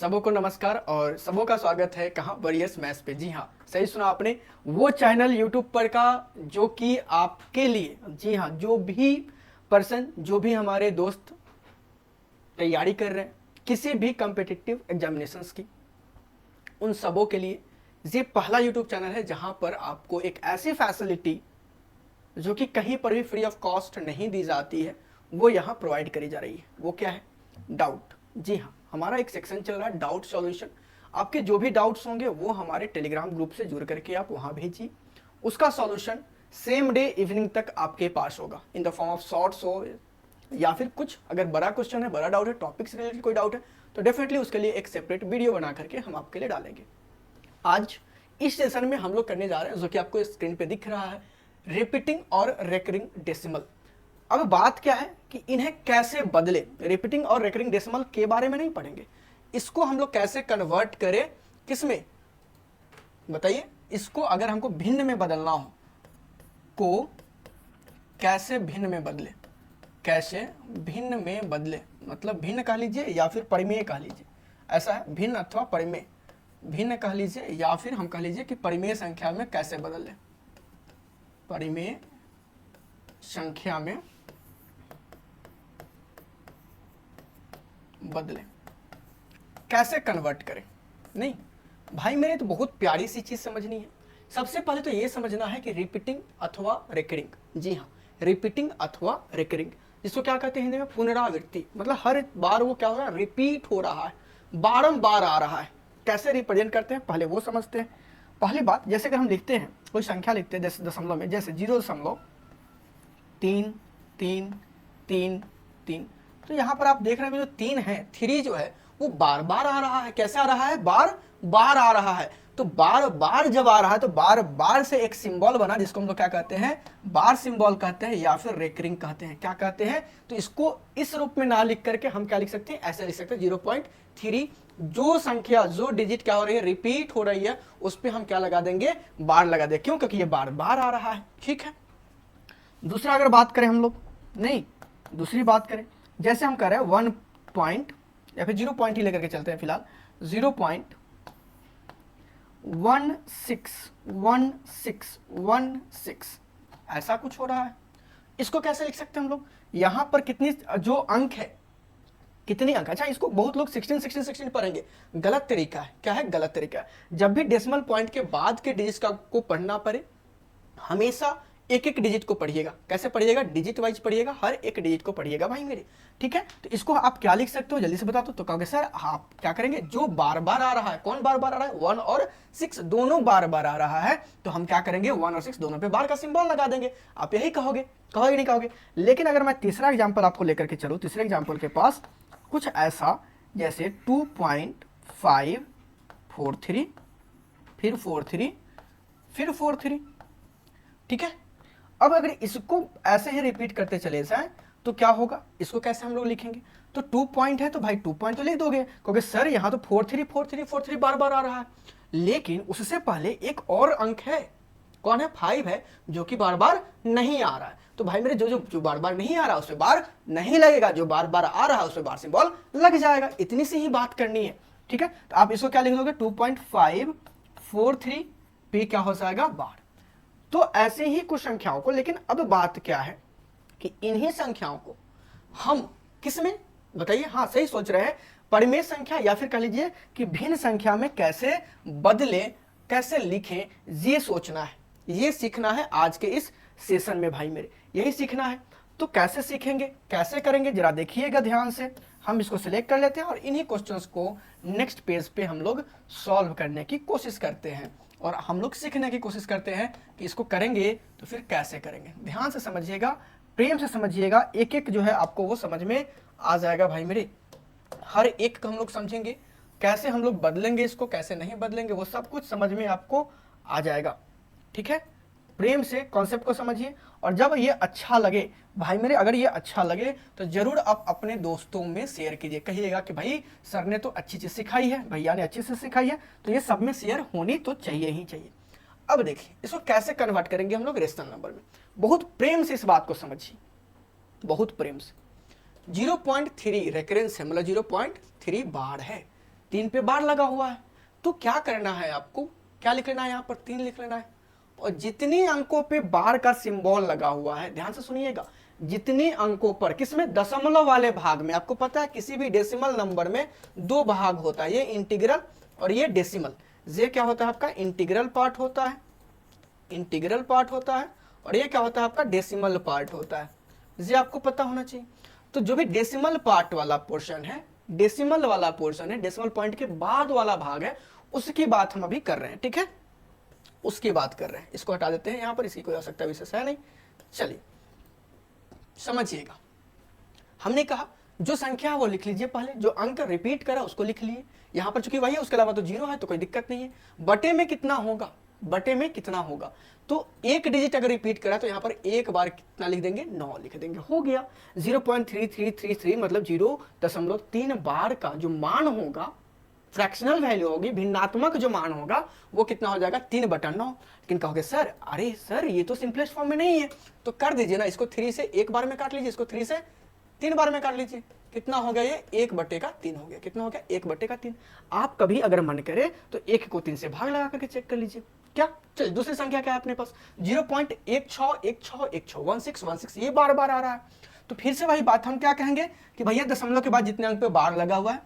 सबों को नमस्कार और सबों का स्वागत है कहाँ वरियस मैथ्स पे। जी हाँ, सही सुना आपने। वो चैनल यूट्यूब पर का जो कि आपके लिए, जी हाँ, जो भी पर्सन, जो भी हमारे दोस्त तैयारी कर रहे हैं किसी भी कम्पिटिटिव एग्जामिनेशंस की, उन सबों के लिए ये पहला यूट्यूब चैनल है जहाँ पर आपको एक ऐसी फैसिलिटी जो कि कहीं पर भी फ्री ऑफ कॉस्ट नहीं दी जाती है, वो यहाँ प्रोवाइड करी जा रही है। वो क्या है? डाउट। जी हाँ, हमारा एक सेक्शन चल रहा है डाउट सॉल्यूशन। आपके जो भी डाउट्स होंगे वो हमारे टेलीग्राम ग्रुप से जुड़ करके आप वहाँ भेजिए, उसका सॉल्यूशन सेम डे इवनिंग तक आपके पास होगा in the form of shorts हो, या फिर कुछ अगर बड़ा क्वेश्चन है, बड़ा डाउट है, टॉपिक से रिलेटेड कोई डाउट है, तो डेफिनेटली उसके लिए एक सेपरेट वीडियो बना करके हम आपके लिए डालेंगे। आज इस सेशन में हम लोग करने जा रहे हैं जो कि आपको स्क्रीन पे दिख रहा है, रिपीटिंग और रेकरिंग डेसिमल। अब बात क्या है कि इन्हें कैसे बदले। रिपीटिंग और रेकरिंग डेसिमल के बारे में नहीं पढ़ेंगे, इसको हम लोग कैसे कन्वर्ट करें, किसमें बताइए। इसको अगर हमको भिन्न में बदलना हो, को कैसे भिन्न में बदले, कैसे भिन्न में बदले, मतलब भिन्न कह लीजिए या फिर परिमेय कह लीजिए, ऐसा है, भिन्न अथवा परिमेय। भिन्न कह लीजिए या फिर हम कह लीजिए कि परिमेय संख्या में कैसे बदल लें, परिमेय संख्या में बदलें, कैसे कन्वर्ट करें। नहीं भाई मेरे, तो बहुत प्यारी सी चीज समझनी है। सबसे पहले तो ये समझना है कि रिपीटिंग अथवा रेकरिंग। जी हाँ, रिपीटिंग अथवा रेकरिंग, जिसको क्या कहते हैं हिंदी में? पुनरावृत्ति। मतलब हर बार वो क्या हो रहा है? रिपीट हो रहा है, बारंबार आ रहा है। कैसे रिप्रेजेंट करते हैं पहले वो समझते हैं। पहली बात, जैसे अगर हम लिखते हैं, कोई संख्या लिखते हैं दशमलव में, जैसे 0.33333, तो यहाँ पर आप देख रहे हैं जो 3 है, 3 जो है वो बार बार आ रहा है। कैसे आ रहा है? बार बार आ रहा है। तो बार बार जब आ रहा है तो बार बार से एक सिंबल बना, जिसको हम लोग क्या कहते हैं? बार सिंबल कहते हैं या फिर रेकरिंग कहते हैं। क्या कहते हैं? तो इसको इस रूप में ना लिख करके हम क्या लिख सकते हैं? ऐसे लिख सकते हैं 0.3। जो संख्या, जो डिजिट क्या हो रही है? रिपीट हो रही है, उस पर हम क्या लगा देंगे? बार लगा देंगे। क्यों? क्योंकि ये बार बार आ रहा है। ठीक है। दूसरा अगर बात करें हम लोग, नहीं दूसरी बात करें, जैसे हम कर रहे हैं 1 पॉइंट या फिर 0 पॉइंट ही लेकर के चलते हैं फिलहाल, 0.161616, ऐसा कुछ हो रहा है। इसको कैसे लिख सकते हैं हम लोग? यहां पर कितनी जो अंक है, कितनी अंक? अच्छा, इसको बहुत लोग 16 पढ़ेंगे, गलत तरीका है। क्या है? गलत तरीका है। जब भी डेसिमल पॉइंट के बाद के डिजिट को पढ़ना पड़े, हमेशा एक एक डिजिट को पढ़िएगा। कैसे पढ़िएगा? डिजिट वाइज पढ़िएगा, हर एक डिजिट को पढ़िएगा भाई मेरे। ठीक है। तो इसको आप क्या लिख सकते हो, जल्दी से बता दो। तो कहोगे सर आप क्या करेंगे? जो बार बार आ रहा है, कौन बार बार आ रहा है? 1 और 6 दोनों बार बार आ रहा है, तो हम क्या करेंगे? 1 और 6 दोनों पे बार का सिंबल लगा देंगे। आप यही कहोगे, कहोगे नहीं कहोगे? लेकिन अगर मैं तीसरा एग्जाम्पल आपको लेकर के चलूँ, तीसरे एग्जाम्पल के पास कुछ ऐसा, जैसे 2.543, फिर 43, फिर 43। ठीक है। अब अगर इसको ऐसे ही रिपीट करते चले जाएं तो क्या होगा? इसको कैसे हम लोग लिखेंगे? तो 2 पॉइंट है तो भाई 2 पॉइंट तो लिख दोगे, क्योंकि सर यहाँ तो 43 बार बार आ रहा है। लेकिन उससे पहले एक और अंक है, कौन है? 5 है, जो कि बार बार नहीं आ रहा है। तो भाई मेरे जो बार बार नहीं आ रहा है उस पर बार नहीं लगेगा, जो बार बार आ रहा है उस पर बार सिंबल लग जाएगा। इतनी सी ही बात करनी है। ठीक है। तो आप इसको क्या लिख दोगे? 2.543 पे क्या हो जाएगा? बार। तो ऐसे ही कुछ संख्याओं को, लेकिन अब बात क्या है कि इन्हीं संख्याओं को हम किस में, बताइए? हाँ सही सोच रहे हैं, परिमेय संख्या या फिर कह लीजिए कि भिन्न संख्या में कैसे बदले, कैसे लिखें, ये सोचना है, ये सीखना है आज के इस सेशन में भाई मेरे, यही सीखना है। तो कैसे सीखेंगे, कैसे करेंगे, जरा देखिएगा ध्यान से। हम इसको सिलेक्ट कर लेते हैं और इन्हीं क्वेश्चंस को नेक्स्ट पेज पे हम लोग सॉल्व करने की कोशिश करते हैं, और हम लोग सीखने की कोशिश करते हैं कि इसको करेंगे तो फिर कैसे करेंगे। ध्यान से समझिएगा, प्रेम से समझिएगा, एक एक जो है आपको वो समझ में आ जाएगा भाई मेरे। हर एक को हम लोग समझेंगे, कैसे हम लोग बदलेंगे इसको, कैसे नहीं बदलेंगे, वो सब कुछ समझ में आपको आ जाएगा। ठीक है। प्रेम से कॉन्सेप्ट को समझिए, और जब ये अच्छा लगे भाई मेरे, अगर ये अच्छा लगे तो जरूर आप अपने दोस्तों में शेयर कीजिए। कहिएगा कि भाई सर ने तो अच्छी चीज सिखाई है, भैया ने अच्छी चीज सिखाई है, तो ये सब में शेयर होनी तो चाहिए ही चाहिए। अब देखिए इसको कैसे कन्वर्ट करेंगे हम लोग रेशनल नंबर में। बहुत प्रेम से इस बात को समझिए, बहुत प्रेम से। 0.3 रेकरेंस है, मतलब 0.3 बार है। 3 पे बार लगा हुआ है, तो क्या करना है आपको, क्या लिख लेना है, यहाँ पर 3 लिख लेना है। और जितनी अंकों पे बार का सिंबल लगा हुआ है, ध्यान से सुनिएगा, जितने अंकों पर, किसमें, दशमलव वाले भाग में, आपको पता है किसी भी डेसिमल नंबर में 2 भाग होता है, ये इंटीग्रल और ये डेसिमल। ये क्या होता है आपका, इंटीग्रल पार्ट होता है, इंटीग्रल पार्ट होता है, और ये क्या होता है आपका, डेसिमल पार्ट होता है। ये आपको पता होना चाहिए। तो जो भी डेसिमल पार्ट वाला पोर्शन है, डेसिमल वाला पोर्शन है, डेसिमल पॉइंट के बाद वाला भाग है, उसकी बात हम अभी कर रहे हैं, ठीक है, उसकी बात कर रहे हैं। इसको हटा देते हैं यहाँ पर, इसकी कोई आवश्यकता विशेष है नहीं। चलिए समझिएगा, हमने कहा जो संख्या है वो लिख लीजिए पहले, जो अंक रिपीट करा उसको लिख लिए, यहाँ पर चूंकि वही है, उसके अलावा तो 0 है तो कोई दिक्कत नहीं है। बटे में कितना होगा, बटे में कितना होगा, तो एक डिजिट अगर रिपीट करा तो यहाँ पर एक बार कितना लिख देंगे, 9 लिख देंगे, हो गया। 0.3333 मतलब 0.3 बार का जो मान होगा, फ्रैक्शनल वैल्यू होगी, भिन्नात्मक जो मान होगा, वो कितना हो जाएगा, 3/9। लेकिन कहोगे सर, अरे सर ये तो सिंपलेस्ट फॉर्म में नहीं है, तो कर दीजिए ना, इसको 3 से एक बार में काट लीजिए, इसको 3 से 3 बार में काट लीजिए, कितना हो गया, ये 1/3 हो गया, कितना हो गया, 1/3। आप कभी अगर मन करे तो 1 को 3 से भाग लगा करके चेक कर लीजिए। क्या, चलिए दूसरी संख्या क्या है अपने पास, 0.161616 ये बार बार आ रहा है, तो फिर से वही बात हम क्या कहेंगे कि भैया दशमलव के बाद जितने अंक पे बार लगा हुआ है,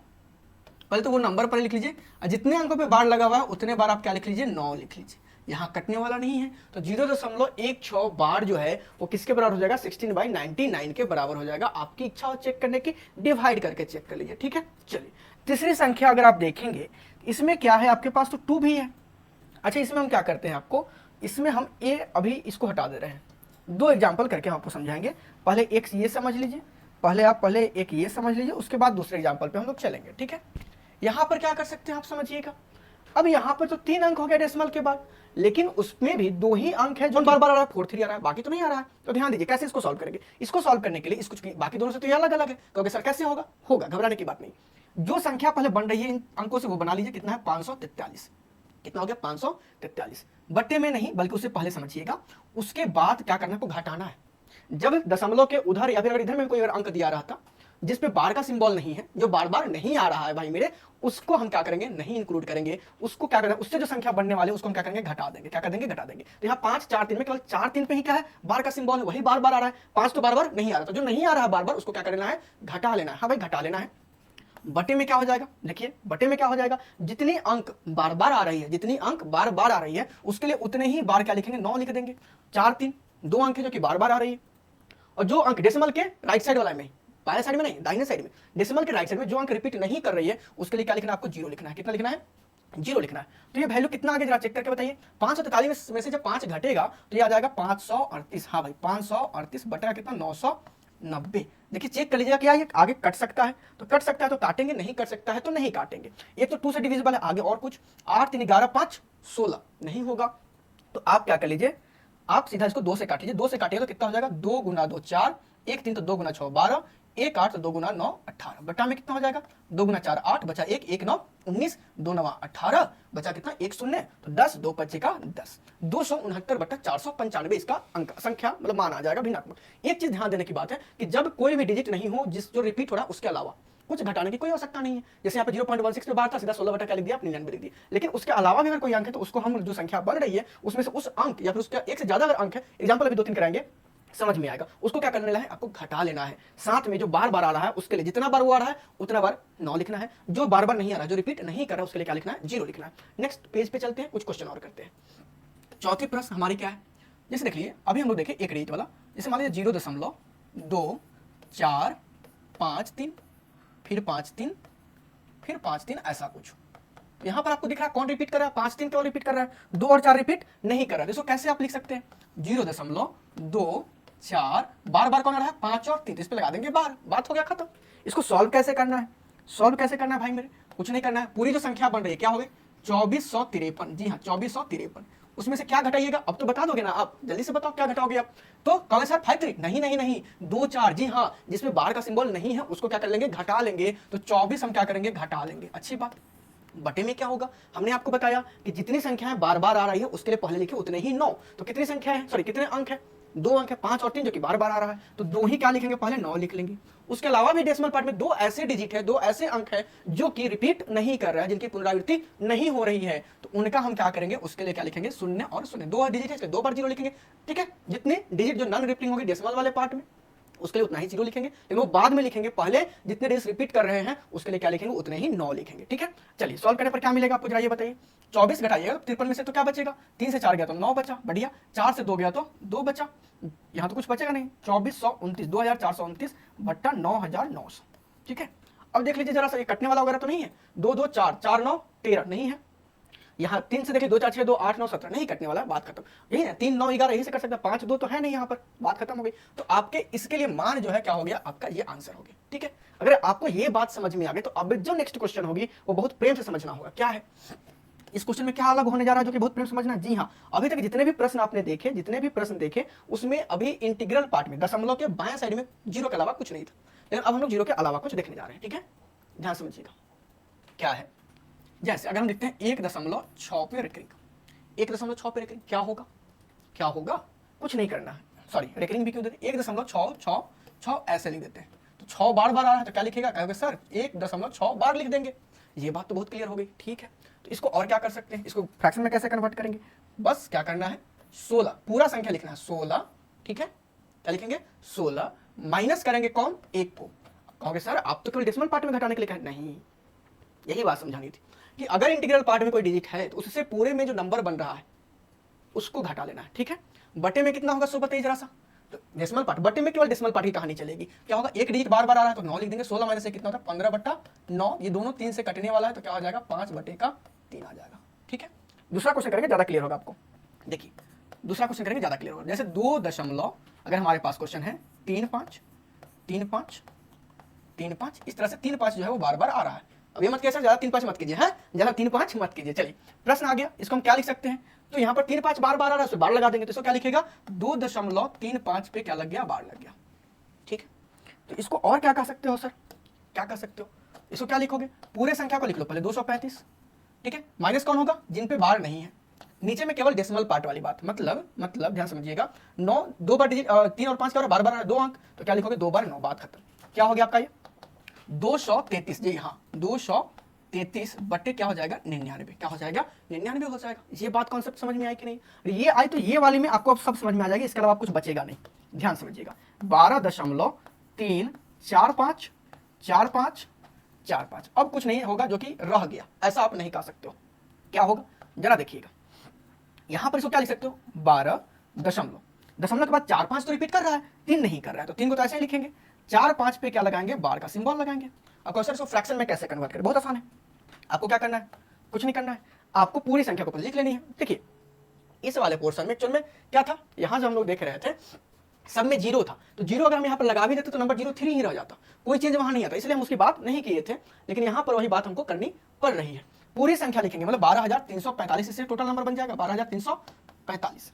पहले तो वो नंबर पर लिख लीजिए, और जितने अंकों पे बार लगा हुआ है उतने बार आप क्या लिख लीजिए, 9 लिख लीजिए। यहाँ कटने वाला नहीं है, तो 0.16 बार जो है वो किसके बराबर हो जाएगा, 16/99 के बराबर हो जाएगा। आपकी इच्छा हो चेक करने की, डिवाइड करके चेक कर लीजिए, ठीक है। चलिए तीसरी संख्या अगर आप देखेंगे, इसमें क्या है आपके पास, तो 2 भी है। अच्छा, इसमें हम क्या करते हैं, आपको इसमें हम ए अभी इसको हटा दे रहे हैं, 2 एग्जाम्पल करके हम आपको समझाएंगे। पहले एक ये समझ लीजिए, पहले एक ये समझ लीजिए, उसके बाद दूसरे एग्जाम्पल पे हम लोग चलेंगे, ठीक है। यहाँ पर क्या कर सकते हैं आप समझिएगा, अब यहाँ पर तो 3 अंक हो गया डेसिमल के बाद, लेकिन उसमें भी 2 ही अंक है जो बार बार आ रहा है, 4 3 आ रहा है, बाकी तो नहीं आ रहा है। तो ध्यान दीजिए कैसे इसको सॉल्व करेंगे। इसको सॉल्व करने के लिए इसको, बाकी दोनों से तो ये अलग अलग है, क्योंकि सर कैसे होगा, होगा, घबराने की बात नहीं। जो संख्या पहले बन रही है इन अंकों से वो बना लीजिए, कितना है, 543। कितना हो गया, 543। बट्टे में नहीं, बल्कि उससे पहले समझिएगा, उसके बाद क्या करना है, आपको घटाना है। जब दशमलव के उधर या फिर अगर इधर में कोई अगर अंक दिया रहा था जिस पे बार का सिंबल नहीं है, जो बार बार नहीं आ रहा है भाई मेरे, उसको हम क्या करेंगे, नहीं इंक्लूड करेंगे, उसको क्या करेंगे, उससे जो संख्या बनने वाले उसको हम क्या करेंगे, घटा देंगे। क्या कर देंगे, घटा देंगे। तो यहाँ 5 4 3 में केवल 4 3 पे ही क्या है, बार का सिंबल है, वही बार बार आ रहा है। 5 तो बार बार नहीं आ रहा, तो जो नहीं आ रहा है बार बार उसको क्या करना है, घटा लेना है। हाँ भाई घटा लेना है। बटे में क्या हो जाएगा, देखिए बटे में क्या हो जाएगा, जितनी अंक बार बार आ रही है, जितनी अंक बार बार आ रही है उसके लिए उतने ही बार क्या लिखेंगे, 9 लिख देंगे। 4 3 2 अंक है जो कि बार बार आ रही है, और जो अंक डेसिमल के राइट साइड वाला में, बाएं साइड में नहीं, दाहिने साइड में, डेसिमल के राइट साइड में जो अंक रिपीट नहीं कर रही है उसके लिए क्या लिखना है, आपको 0 लिखना है। कितना लिखना है, 0 लिखना है। तो ये वैल्यू कितना आगे जरा चेक करके बताइए। 543 में से जब 5 घटेगा तो ये आ जाएगा 538। हाँ भाई 538 बटा कितना, 990। देखिए चेक कर लीजिएगा, क्या ये आगे कट सकता है, तो कट सकता है तो काटेंगे, नहीं कट सकता है तो नहीं काटेंगे। ये तो 2 से डिविजिबल है, आगे और कुछ, 8 3 11 5 16 नहीं होगा। तो आप क्या कर लीजिए, आप सीधा इसको 2 से काटिए। 2 से काटिए तो कितना हो जाएगा, 2 गुना 2 4, 1 3 तो 2 गुना 6 12, 1 8 तो 2 गुना 9 18। बटा में कितना हो जाएगा, 2 गुना 4 8, बचा 1 1 9 19, 2 9 18, बचा कितना 1 0 तो 10, 2 5 का 10, 269 बटा 495 इसका अंक संख्या मतलब मान आ जाएगा भिन्नात्मक। एक चीज ध्यान देने की बात है कि जब कोई भी डिजिट नहीं हो जिस जो रिपीट हो रहा है उसके अलावा कुछ घटाने की कोई आवश्यकता नहीं है। जैसे यहाँ पे 0.16 पे बार था, सीधा 16 बटा क्या लिख दिया, 99 लिख दिया। लेकिन उसके अलावा भी अगर कोई अंक है तो उसको हम जो संख्या बन रही है उसमें से उस अंक या फिर उसका एक से ज्यादा अगर अंक है, एग्जाम्पल अभी 2 3 कराएंगे समझ में आएगा, उसको क्या करने है, आपको घटा लेना है। साथ में जो बार बार आ रहा है उसके लिए जितना बार वो आ रहा है उतना बार 9 लिखना है, जो बार बार नहीं आ रहा, जो रिपीट नहीं कर रहा उसके लिए क्या लिखना है, 0 लिखना है। नेक्स्ट पेज पे चलते हैं, कुछ क्वेश्चन और करते हैं। चौथी प्रश्न हमारी क्या है, जैसे देख लिए अभी हम लोग देखें एक डिजिट वाला, जैसे मान लीजिए 0.2 4 5 3 फिर 5 3 फिर 5 3 ऐसा कुछ। तो यहाँ पर आपको दिख रहा है कौन रिपीट कर रहा है, 5 3 क्यों रिपीट कर रहा है, 2 और 4 रिपीट नहीं कर रहा है। देखो कैसे आप लिख सकते हैं, 0.2 4 बार बार कौन आ रहा है, 5 और 3, इस पे लगा देंगे बार, बात हो गया खत्म। इसको सॉल्व कैसे करना है, सॉल्व कैसे करना है भाई मेरे, कुछ नहीं करना है। पूरी जो संख्या बन रही है क्या हो गई, 2453। जी हाँ 2453, उसमें से क्या घटाइएगा, अब तो बता दोगे ना आप, जल्दी से बताओ क्या घटाओगे आप। तो कहोगे सर 5 3, नहीं नहीं नहीं 2 4, जी हाँ जिसमें बार का सिंबल नहीं है उसको क्या कर लेंगे, घटा लेंगे। तो 24 हम क्या करेंगे, घटा लेंगे। अच्छी बात। बटे में क्या होगा, हमने आपको बताया कि जितनी संख्याएं बार बार आ रही है उसके लिए पहले लिखे उतने ही 9। तो कितनी संख्या है, सॉरी कितने अंक है, दो अंक है 5 और 3 जो कि बार बार आ रहा है, तो दो ही क्या लिखेंगे, पहले 9 लिख लेंगे। उसके अलावा भी डेसिमल पार्ट में दो ऐसे डिजिट है, दो ऐसे अंक है जो कि रिपीट नहीं कर रहा है, जिनकी पुनरावृत्ति नहीं हो रही है, तो उनका हम क्या करेंगे, उसके लिए क्या लिखेंगे, शून्य और शून्य। दो डिजिट है इसलिए दो बार जीरो लिखेंगे, ठीक है। जितने डिजिट जो नॉन रिपीटिंग होगी डेसिमल वाले पार्ट में, उसके लिए उतना ही जीरो लिखेंगे, लेकिन वो बाद में लिखेंगे। पहले जितने डिजिट रिपीट कर रहे हैं उसके लिए क्या लिखेंगे, उतने ही 9 लिखेंगे, ठीक है। चलिए सॉल्व करने पर क्या मिलेगा आपको, जरा ये बताइए। 24 घटाइएगा 53 में से तो क्या बचेगा, 3 से 4 गया तो 9 बचा, बढ़िया। 4 से 2 गया तो 2 बचा, यहाँ तो कुछ बचेगा नहीं। 2429 2429 बट्टा 9900, ठीक है। अब देख लीजिए जरा सा, ये कटने वाला वगैरह तो नहीं है, 2 2 4 4 9 13 नहीं है। यहाँ 3 से देखिए 2 4 6 2 8 9 17 नहीं कटने वाला है, बात खत्म। यही है 3 9 11 यही से कर सकता है, 5 2 तो है नहीं, यहाँ पर बात खत्म हो गई। तो आपके इसके लिए मान जो है क्या हो गया, आपका ये आंसर हो गया, ठीक है। अगर आपको ये बात समझ में आ गई तो अब जो नेक्स्ट क्वेश्चन होगी वो बहुत प्रेम से समझना होगा। क्या है इस क्वेश्चन में, क्या अलग होने जा रहा है जो कि बहुत प्रेम समझना। जी हाँ, अभी तक जितने भी प्रश्न आपने देखे, जितने भी प्रश्न देखे, उसमें अभी इंटीग्रल पार्ट में दशमलव के बाएं साइड में जीरो के अलावा कुछ नहीं था, लेकिन अब हम लोग जीरो के अलावा कुछ देखने जा रहे हैं, ठीक है। ध्यान समझिएगा क्या है। जैसे अगर हम देखते हैं 1.6 पे रेकरिंग, 1.6 पे रेकरिंग क्या होगा, क्या होगा, कुछ नहीं करना है, सॉरी रेकरिंग भी क्यों देते, 1.6 ऐसे लिख देते हैं। तो 6 बार बार आ रहा है तो क्या लिखेगा, कहोगे सर 1.6 बार लिख देंगे। ये बात तो बहुत क्लियर हो गई, ठीक है। तो इसको और क्या कर सकते हैं, इसको फ्रैक्शन में कैसे कन्वर्ट करेंगे, बस क्या करना है, 16 पूरा संख्या लिखना है 16, ठीक है। क्या लिखेंगे 16, माइनस करेंगे कौन, 1 को। कहोगे सर आप तो केवल डेसिमल पार्ट में घटाने के लिए कहें, नहीं, यही बात समझानी थी कि अगर इंटीग्रल पार्ट में कोई डिजिट है तो उससे पूरे में जो नंबर बन रहा है उसको घटा लेना है, ठीक है। बटे में कितना होगा, सो बताइए जरा सा, तो डेसिमल पार्ट, बटे में केवल डेसिमल पार्ट की कहानी चलेगी। क्या होगा, एक डिजिट बार बार आ रहा है तो 9 लिख देंगे, 16 माइनस से कितना होता है 15/9, ये दोनों 3 से कटने वाला है तो क्या हो जाएगा 5/3 आ जाएगा, ठीक है। दूसरा क्वेश्चन करेंगे, ज्यादा क्लियर होगा आपको। देखिए दूसरा क्वेश्चन करेंगे, ज्यादा क्लियर होगा। जैसे 2 दशमलव, अगर हमारे पास क्वेश्चन है 3 5 3 5 3 5, इस तरह से 3 5 जो है वो बार बार आ रहा है। अब ये मत कीजिए ज्यादा 3 5 मत कीजिए, है ज्यादा 3 5 मत कीजिए। चलिए प्रश्न आ गया, इसको हम क्या लिख सकते हैं, तो यहाँ पर 3 5 बार बार आ रहा है, उसमें बार लगा देंगे, तो इसको क्या लिखेगा, 2.35 पे क्या लग गया, बार लग गया, ठीक है। तो इसको और क्या कह सकते हो सर, क्या कर सकते हो, इसको क्या लिखोगे, पूरे संख्या को लिख लो पहले 235, ठीक है। माइनस कौन होगा, जिन पे बार नहीं है, नीचे में केवल डेसिमल पार्ट वाली बात, मतलब ध्यान समझिएगा, 9 2 बार डिजिट 3 और 5 क्या हो रहा है, बार बार 2 अंक, तो क्या लिखोगे 2 बार 9, बात खत्म। क्या हो गया आपका ये 233, जी हाँ 233 बट्टे क्या हो जाएगा 99, क्या हो जाएगा 99 हो जाएगा। ये बात कॉन्सेप्ट समझ में आई कि नहीं, ये आई तो ये वाली में आपको अब सब समझ में आ जाएगी, इसके अलावा कुछ बचेगा नहीं। ध्यान समझिएगा 12.3454545, अब कुछ नहीं होगा जो कि रह गया, ऐसा आप नहीं कह सकते हो। क्या होगा जरा देखिएगा, यहां पर इसको क्या लिख सकते हो, 12 दशमलव, दशमलव के बाद 4 5 तो रिपीट कर रहा है, 3 नहीं कर रहा है, तो 3 को तो ऐसे ही लिखेंगे, 4 5 पे क्या लगाएंगे, बार का सिंबल लगाएंगे। अब क्वेश्चन इसको फ्रैक्शन में कैसे कन्वर्ट करें, बहुत आसान है। आपको क्या करना है, कुछ नहीं करना है, आपको पूरी संख्या को लिख लेनी है। देखिए इस वाले पोर्शन में एक्चुअल में क्या था, यहां जो हम लोग देख रहे थे सब में जीरो था, तो जीरो अगर हम यहाँ पर लगा भी देते तो नंबर 03 ही रह जाता, कोई चेंज वहां नहीं आता, इसलिए हम उसकी बात नहीं किए थे, लेकिन यहाँ पर वही बात हमको करनी पड़ रही है। पूरी संख्या लिखेंगे, मतलब 12,345, इससे टोटल नंबर बन जाएगा 12,345।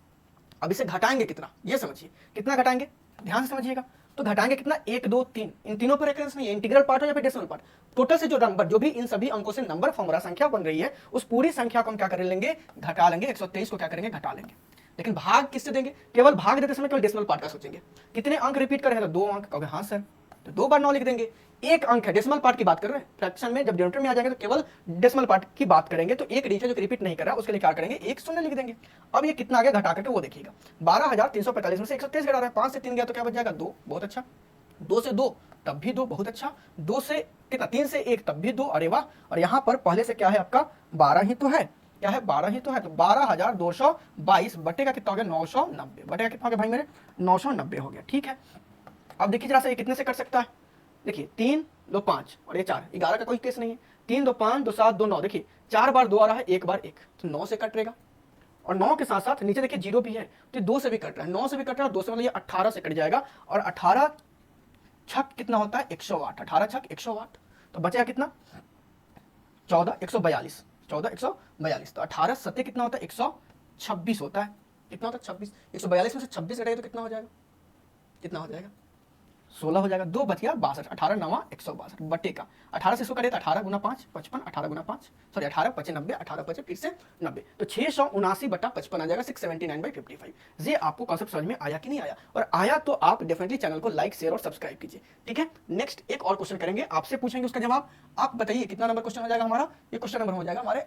अब इसे घटाएंगे कितना, ये समझिए कितना घटाएंगे, ध्यान से समझिएगा। तो घटाएंगे कितना, 1 2 3, इन तीनों पर रेफरेंस नहीं है, इंटीग्रल पार्ट हो या फिर डेसिमल पार्ट, टोटल से जो नंबर, जो भी इन सभी अंकों से नंबर फॉर्म रहा संख्या बन रही है, उस पूरी संख्या को हम क्या कर लेंगे, घटा लेंगे। 123 को क्या करेंगे, घटा लेंगे। लेकिन भाग किससे देंगे, केवल भाग देते समय केवल डेसिमल पार्ट का सोचेंगे, कितने अंक रिपीट कर रहे हैं, तो 2 अंक, कहोगे हाँ सर, तो 2 बार 9 लिख देंगे। एक अंक है, डेसिमल पार्ट की बात कर रहे हैं, फ्रैक्शन में जब डिनोमिनेटर में आ जाएंगे तो केवल डेसिमल पार्ट की बात करेंगे, तो एक डिजिट जो रिपीट नहीं कर रहा उसके लिए क्या करेंगे, 1 शून्य लिख देंगे। अब ये कितना आ गया घटा करके वो देखिएगा, 12,345 में से 123 घटा रहा है, 5 से 3 गया तो क्या बच जाएगा 2, बहुत अच्छा। 2 से 2 तब भी 2, बहुत अच्छा। 2 से कितना, 3 से 1 तब भी 2, अरे वाह। और यहाँ पर पहले से क्या है आपका 12 ही तो है, क्या है 12 ही तो है, तो 12,222 बटे का कितना हो गया 990, बटे का कितना हो गया भाई मेरे 990 हो गया, ठीक है। अब देखिए जरा सा ये कितने से कट सकता है, देखिए 3 2 5 और ये 4, 11 का कोई केस नहीं है, 3 2 5 2 7 2 9, देखिए 4 बार 2 आ रहा है, 1 बार 1, तो 9 से कट रहेगा। और 9 के साथ साथ नीचे देखिए 0 भी है, तो 2 से भी कट रहा है, 9 से भी कट रहा है, 2 से मतलब ये 18 से कट जाएगा। और 18 छक कितना होता है 108, 18 छक 108, तो बचेगा कितना 14 142, 14 142, तो 18 सत्य कितना होता है 126 होता है, कितना होता है 26, 142 में से 26 घटाइए तो कितना हो जाएगा, कितना हो जाएगा 16 हो जाएगा, 2 बच गया 62, 18 9 162 बटे का 18 से 100 करे तो 18 गुना 5 55, 18 गुना 5 सॉरी 18 5 90, 18 5 फिर से 90, तो 679 बटा 55 आ जाएगा 679/55। ये आपको कॉन्सेप्ट समझ में आया कि नहीं आया? और आया तो आप डेफिनेटली चैनल को लाइक शेयर और सब्सक्राइब कीजिए, ठीक है। नेक्स्ट एक और क्वेश्चन करेंगे, आपसे पूछेंगे उसका जवाब। आप बताइए कितना नंबर क्वेश्चन हो जाएगा हमारा? ये क्वेश्चन नंबर हो जाएगा हमारे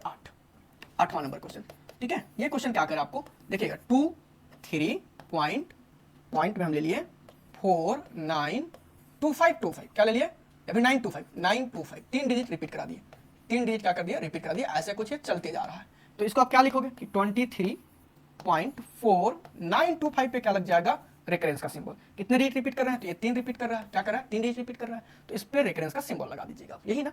8वां नंबर क्वेश्चन, ठीक है। ये क्वेश्चन क्या करे आपको देखिएगा, 2 3 पॉइंट में हम ले लिए 4 9 25 क्या ले लिए, या फिर 925 3 डिजिट रिपीट करा दिए, 3 डिजिट क्या कर दिया, रिपीट करा दिया। ऐसे कुछ ये चलते जा रहा है, तो इसको आप क्या लिखोगे कि 23.4925 पे क्या लग जाएगा, रेकरेंस का सिंबल। कितने डिजिट रिपीट कर रहे हैं, तो ये 3 रिपीट कर रहा है, क्या कर रहा है, 3 डिजिट रिपीट कर रहा है, तो इस पे रेकरेंस का सिंबल लगा दीजिएगा, यही ना।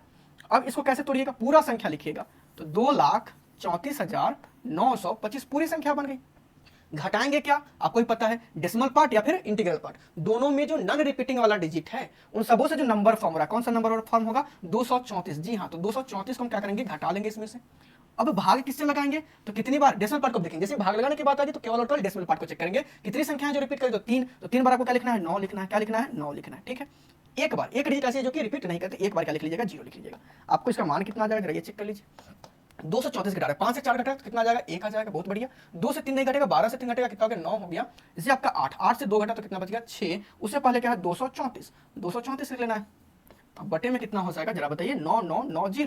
अब इसको कैसे तोड़िएगा, पूरा संख्या लिखिएगा, तो 2,34,925 पूरी संख्या बन गई। घटाएंगे क्या, आपको ही पता है, डेसिमल पार्ट या फिर इंटीग्रल पार्ट, दोनों में जो नॉन रिपीटिंग वाला डिजिट है उन सबों से जो नंबर फॉर्म हो रहा है, कौन सा नंबर फॉर्म होगा, 234। जी हाँ, तो 234 को हम क्या करेंगे, घटा लेंगे इसमें से। अब भाग किससे लगाएंगे, तो कितनी बार डेसिमल पार्ट को देखेंगे, जैसे भाग लगाने की बात आ गई तो केवल और केवल डेसिमल पार्ट को चेक करेंगे, कितनी संख्या है जो रिपीट करें, तो 3, तो 3 बार आपको क्या लिखना है, 9 लिखना है, क्या लिखना है, 9 लिखना है, ठीक है। एक बार एक डिजिट ऐसी है जो कि रिपीट नहीं करते, एक बार क्या लिख लीजिएगा, 0 लिख लीजिएगा। आपको इसका मान कितना आ जाएगा, ये चेक कर लीजिए। 234 घटा रहा है, 5 से 4 घटा तो कितना आ जाएगा, 1 आ जाएगा, बहुत बढ़िया। 2 से 3 नहीं घटेगा, 12 से 3 घटेगा, कितना हो गया, 9 हो गया। इसे आपका 8 से 2 घटा तो कितना बच गया, 6। उससे पहले क्या है, 234 लिख लेना है। अब बटे में कितना हो जाएगा जरा बताइए, 9990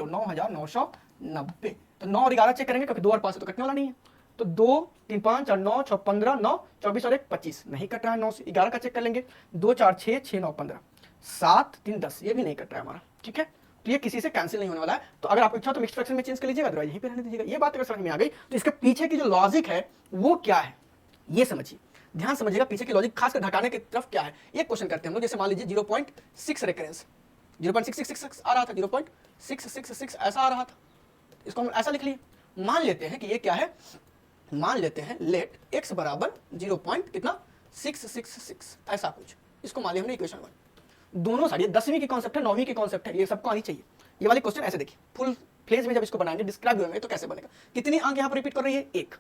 9990। तो 9 और 11 चेक करेंगे क्योंकि 2 और 5 से तो कटने वाला नहीं है, तो 2 3 5 और 9 6 15 9 24 और 1 25 नहीं कट रहा है। 9 से 11 का चेक कर लेंगे, 2 4 6 6 9 15 7 3 10, ये भी नहीं कट रहा है हमारा, ठीक है। तो ये किसी से कैंसिल नहीं होने वाला है, तो अगर आपको इच्छा तो मिक्स्ड फ्रैक्शन में चेंज कर लीजिएगा, अदरवाइज यहीं पे रहने दीजिएगा। ये बात अगर समझ में आ गई तो इसके पीछे की जो लॉजिक है वो क्या है, ये समझिए, ध्यान समझिएगा पीछे की लॉजिक, खासकर घटाने की तरफ क्या है। एक क्वेश्चन करते हैं हम लोग, जैसे मान लीजिए 0.6 रेकरेंस, 0.666 आ रहा था, 0.666 ऐसा आ रहा था, इसको हम ऐसा लिख लिए। मान लेते हैं कि ये क्या है, मान लेते हैं लेट x बराबर 0.666 ऐसा कुछ, इसको मान लिया हमने इक्वेशन 1। दोनों साइड, ये 10वीं की कॉन्सेप्ट है, 9वीं की कॉन्सेप्ट है, ये सबको आनी चाहिए। ये वाली क्वेश्चन ऐसे देखिए, फुल फ्लेज में जब इसको बनाएंगे, डिस्क्राइब होंगे तो कैसे बनेगा। कितनी अंक यहाँ पर रिपीट कर रही है, एक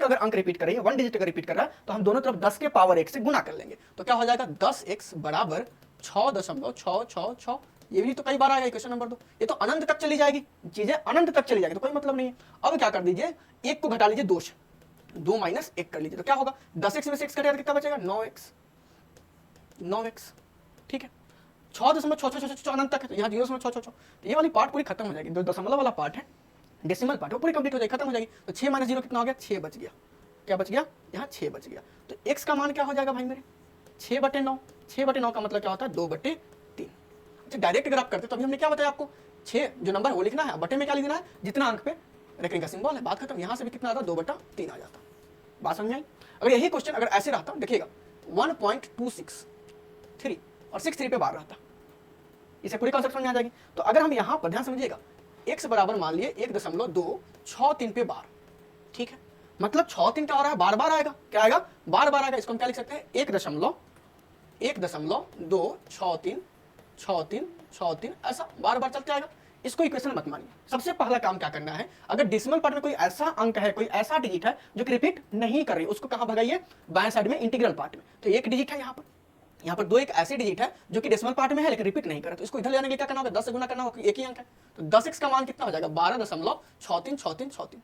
अगर अंक रिपीट कर रही है, 1 डिजिट अगर रिपीट कर रहा है, तो हम दोनों तरफ 10 के पावर 1 से गुना कर लेंगे, तो क्या हो जाएगा, 10x बराबर 6.666। ये भी तो कई बार आएगा क्वेश्चन नंबर 2, ये तो अनंत तक चली जाएगी, चीजें अनंत तक चली जाएगी, तो कोई मतलब नहीं है। अब क्या कर दीजिए, 1 को घटा लीजिए 2 से, 2 - 1 कर लीजिए, तो क्या होगा, 10x में से x कटेगा कितना बचेगा, 9x, ठीक है। 6.666 अनंत तक है, तो यहाँ 0.666, तो ये वाली पार्ट पूरी खत्म हो जाएगी। जो दशमलव वाला पार्ट है, डेसिमल पार्ट, वो पूरी कंप्लीट हो जाएगी, खत्म हो जाएगी। तो 6 - 0 कितना हो गया, 6 बच गया, क्या बच गया, यहाँ 6 बच गया। तो x का मान क्या हो जाएगा भाई मेरे, 6/9। 6/9 का मतलब क्या होता है, 2/3। अच्छा, डायरेक्ट अगर आप करते तो अभी हमने क्या बताया आपको, 6 जो नंबर वो लिखना है, बटे में क्या लिखना है, जितना अंक पे रेकरिंग का सिंबल है, बात खत्म। यहाँ से भी कितना आता, 2/3 आ जाता। बात समझ आई? अगर यही क्वेश्चन अगर ऐसे रहता, देखिएगा 1.263 और 63 पे बार रहता, इसे पूरी कॉन्सेप्ट समझ में आ जाएगी। तो अगर हम यहाँ पर ध्यान समझिएगा, x बराबर मान लिए 1.263 पे बार, ठीक है, मतलब 6-3 क्या हो रहा है, बार बार आएगा, क्या आएगा, बार बार आएगा। इसको हम क्या लिख सकते हैं, 1.263 ऐसा बार बार चलते आएगा। इसको इक्वेशन मत मानिए। सबसे पहला काम क्या करना है, अगर डेसिमल पार्ट में कोई ऐसा अंक है, कोई ऐसा डिजिट है जो कि रिपीट नहीं कर रही, उसको कहां भगाइए, बाएं साइड में इंटीग्रल पार्ट में। तो एक डिजिट है यहाँ पर 2 एक ऐसे डिजिट है जो कि डेसिमल पार्ट में है लेकिन रिपीट नहीं कर रहा, तो इसको इधर ले आने के क्या करना होगा, 10 से गुना करना होगा, एक ही अंक है। तो 10x का मान कितना हो जाएगा, 12.6363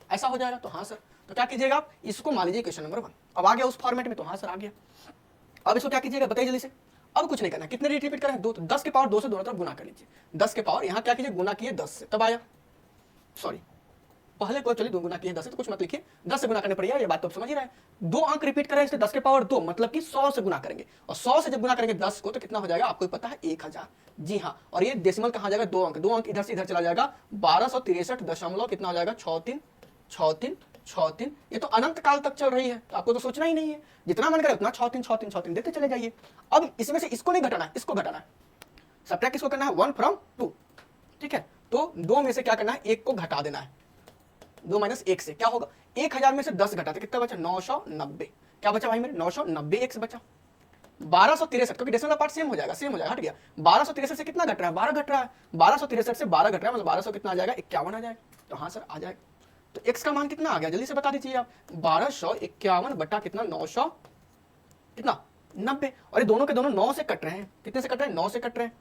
ऐसा हो जाएगा। तो हाँ सर, तो क्या कीजिएगा आप, इसको मान लीजिए क्वेश्चन नंबर 1। अब आ गया उस फॉर्मेट में, तो हाँ सर आ गया। अब इसको क्या कीजिएगा बताइए जल्दी से। अब कुछ नहीं करना, कितने डिजिट रिपीट करें, 2, तो 10 के पावर 2 से दोनों तरफ गुना कर लीजिए। 10 के पावर यहाँ क्या कीजिए, गुना किए 10 से, तब आया, सॉरी पहले को चलिए 2 गुना किए 10 से, तो कुछ मत लिखिए, 10 से गुना करने पड़ेगा, ये बात तो आप समझ ही रहे हैं। 2 अंक रिपीट करें इसलिए 10 के पावर 2 मतलब कि 100 से गुना करेंगे, और 100 से जब गुना करेंगे 10 को तो कितना हो जाएगा, आपको पता है 1000। जी हाँ, और ये डेसिमल कहाँ जाएगा, 2 अंक इधर से इधर चला जाएगा, 1263 दशमलव कितना हो जाएगा, 63 ये तो अनंत काल तक चल रही है, तो आपको तो सोचना ही नहीं है, जितना मन करे उतना 63 देते चले जाइए। अब इसमें से इसको नहीं घटाना है, इसको घटाना है, सबट्रैक्ट किसको करना है, 1 from 2, ठीक है। तो 2 में से क्या करना है, 1 को घटा देना है, 2 - 1 से क्या होगा, 1000 में से 10 घटाते कितना बचा, 990। क्या बचा भाई मेरे, 990 x बचा। 1263 क्योंकि डेसिमल पार्ट सेम हो जाएगा, हट गया। 1263 से कितना घट रहा है, 12 घट रहा है, 1263 से 12 घट रहा है, मतलब 1200 कितना आ जाएगा, 51 आ जाएगा। तो हाँ सर आ जाएगा। तो x का मान कितना आ गया, जल्दी से बता दीजिए आप, 1251 बटा कितना, 900 कितना 90। और ये दोनों के दोनों 9 से कट रहे हैं। कितने से कट रहे हैं? 9 से कट रहे हैं।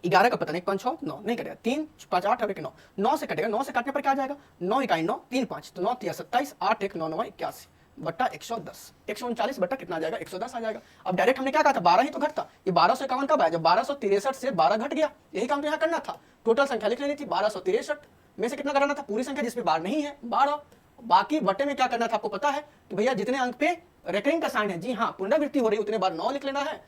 11 का पता नहीं, 5 6 9 नहीं कटेगा, 3 5 8 और 1 9, 9 से कटेगा। 9 से काटने पर क्या आ जाएगा? 9 इकाई 9, 3 5, तो 9 3 27, 8 1 9 9 81 बट्टा 110, 139 बट्टा कितना आ जाएगा? 110 आ जाएगा। अब डायरेक्ट हमने क्या कहा था? 12 ही तो घटता। ये 1251 कब आया? जब 1263 से 12 घट गया। यही काम तो यहाँ करना था। टोटल संख्या लिख लेनी थी। 1263 में से कितना कराना था? पूरी संख्या जिसमें 12 नहीं है 12। बाकी बट्टे में क्या करना था आपको पता है कि भैया जितने अंक पे रेकरिंग का साइन है, जी हाँ, पुनरावृत्ति हो रही है, उतने बार 9 लिख लेना है।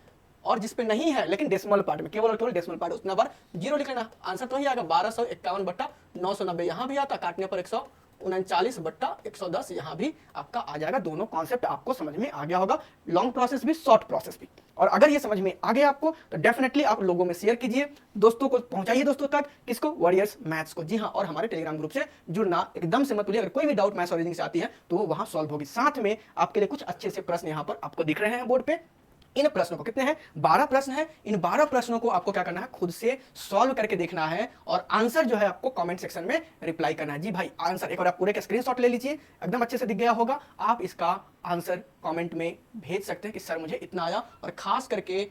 और जिस पे नहीं है लेकिन डेसिमल पार्ट में, केवल और केवल डेसिमल पार्ट, उतना बार 0 लिख लेना। आंसर तो ही आएगा 1251 बट्टा 990। यहां भी आता, काटने पर 139 बट्टा 110 यहां भी आपका आ जाएगा। दोनों कॉन्सेप्ट आपको समझ में आ गया होगा, लॉन्ग प्रोसेस भी, शॉर्ट प्रोसेस भी। और अगर ये समझ में आ गया आपको तो डेफिनेटली आप लोगों में शेयर कीजिए, दोस्तों को पहुंचाइए, दोस्तों तक। किसको? वॉरियर्स मैथ्स को। जी हाँ, और हमारे टेलीग्राम ग्रुप से जुड़ना एकदम से मत भूलिए। अगर कोई भी डाउट मैथ्स और रीजनिंग से आती है तो वो वहां सॉल्व होगी। साथ में आपके लिए कुछ अच्छे से प्रश्न यहां पर आपको दिख रहे हैं बोर्ड पे। इन प्रश्नों को, कितने हैं? 12 प्रश्न हैं। इन 12 प्रश्नों को आपको क्या करना है? खुद से सॉल्व करके देखना है और आंसर जो है आपको कमेंट सेक्शन में रिप्लाई करना है। जी भाई, आंसर एक बार आप पूरे का स्क्रीनशॉट ले लीजिए, एकदम अच्छे से दिख गया होगा। आप इसका आंसर कमेंट में भेज सकते हैं कि सर मुझे इतना आया। और खास करके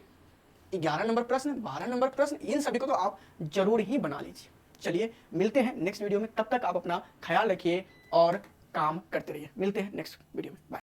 11 नंबर प्रश्न, 12 नंबर प्रश्न, इन सभी को तो आप जरूर ही बना लीजिए। चलिए मिलते हैं नेक्स्ट वीडियो में, तब तक आप अपना ख्याल रखिए और काम करते रहिए। मिलते हैं नेक्स्ट वीडियो में, बाय।